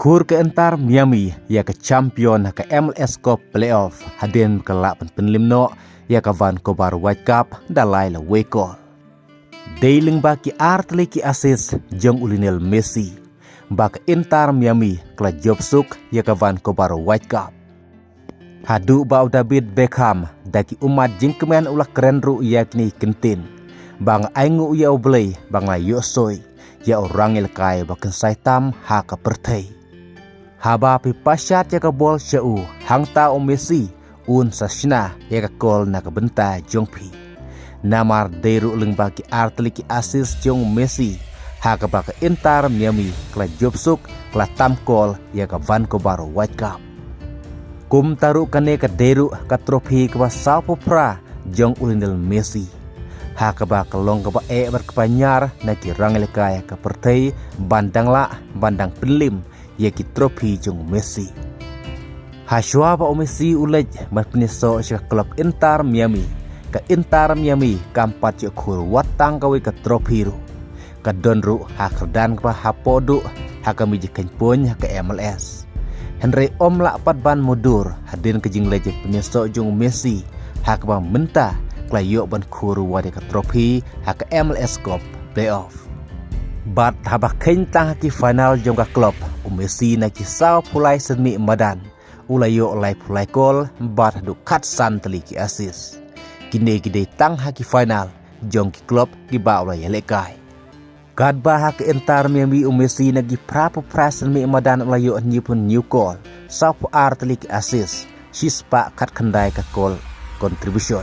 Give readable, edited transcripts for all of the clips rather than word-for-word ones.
Kur ke Inter Miami ya ke champion ke MLS Cup Playoff hadin ke lak penlimno ya ke Vancouver White Cup dalai la weko. Dailing baki artli ki asis jong Lionel Messi bak Inter Miami kla job suk ya ke Vancouver White Cup. Hadu bau David Beckham daki umat jingkemen ulah keren ru yakni kentin. Bang aingu ya oblay bang la yosoi ya orang ilkai bakan saitam ha ka pertai. Haba pi pasyat ya ka bol syau hangta o Messi un sasna ya ka kol na ka benta jongpi. Namar deru leng baki artliki asis jong Messi ha ka baka Inter Miami kla jobsuk kla tamkol ya ka Vancouver White Cup. Kum taru kane ka deru ka trofi ka sapo pra jong Lionel Messi. Ha ka baka long ka ba berkepanyar na ki rangelka ya ka pertai bandang la bandang pelim yaki trofi jong Messi. Haswa ba o Messi ulej matpiniso siya klub Inter Miami. Ka Inter Miami kampat yo kur watang kawi ka trofi ru. Ka donru ha kerdan ka hapodu ha ka mijikan pun ha ka MLS. Henry omla pat ban mudur hadin ke jing lejek piniso jong Messi ha ka menta klayo ban kur wadi ka trofi ha ka MLS Cup Playoff. Bat haba kentang ki final jong ka klub Messi na kisau pulai semi madan ulayo olai pulai kol bat hadu katsan teli ki asis kine gide tang haki final jong ki klub ki ba olai lekai kad ba hak Inter Miami Messi na gi prapo prasen mi madan ulayo nyipun new call sau ar teli ki asis sispa kat kendai ka kol contribution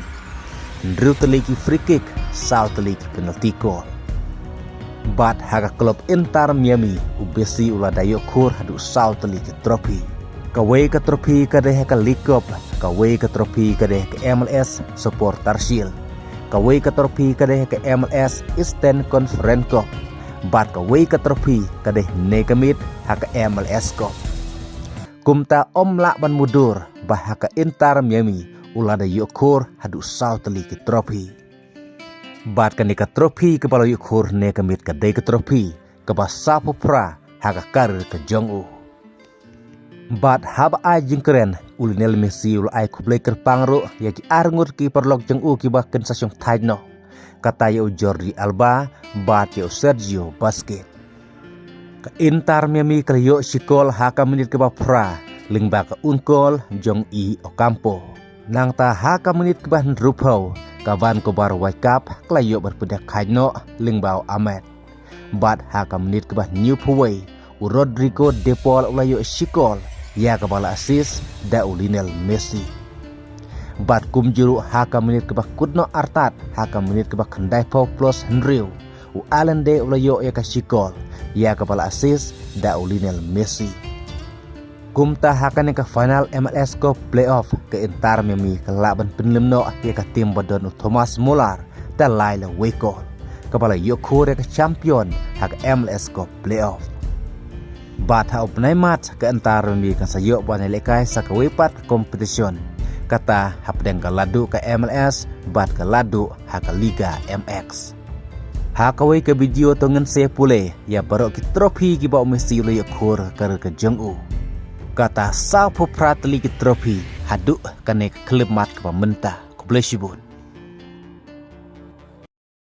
ndru teli ki free kick sau teli ki penalty call. Bat haga klub Inter Miami ubesi ula dayo kur hadu sau teli ke trofi. Kawai ke trofi ka deh ka League Cup, kawai ke trofi ka deh ke MLS Supporter Shield. Kawai ke trofi ka deh ke MLS Eastern Conference Cup. Bat kawai ke trofi ka deh negamit haka MLS Cup. Kumta omla ban mudur bah haka Inter Miami ula dayo kur hadu sau teli ke trofi. Bat kan ka trofi ke balayu khur ne kamit ka dei ka trofi ke ba sapo pra haga kar ke jong u. Bat haba ai jingkeren Lionel Messi ul ai kublai ker pangro ya ki arngur ki perlok jong u ki ba ken sasyong taino. Kata yo Jordi Alba bat yo Sergio Busquets. Ka Inter Miami kriyo sikol haka menit ke ba pra ling ba ka unkol jong i Ocampo. Nang ta haka menit ke ba nrupau ka Vancouver White Cup klayo berpedak kaino lingbau Ahmed. Bat haka menit ke bah New Puway u Rodrigo De Paul ulayo sikol ya ka bala asis da Lionel Messi. Bat kumjuru haka menit ke bah Kudno Artat haka menit ke bah Kendai Pau plus Henry u Alan De ulayo ya ka sikol ya ka bala asis da Lionel Messi. Kumta hakan ke final MLS Cup Playoff ke Inter Miami ke laban penlimno ya ke tim badon Thomas Muller dan Laila Weko kepala Yokore ke champion hak MLS Cup Playoff. Bat ha upnai mat ke Inter Miami kan sayo ban lekai sakawipat competition kata hapdeng ke ladu ke MLS bat ke ladu hak Liga MX. Hakawai ke video tongen se pule ya baru ki trofi ki ba Messi le Yokore ke jong-u. Kata sapo prateli ki trofi haduk kane klub mat ke pementa kublesibun.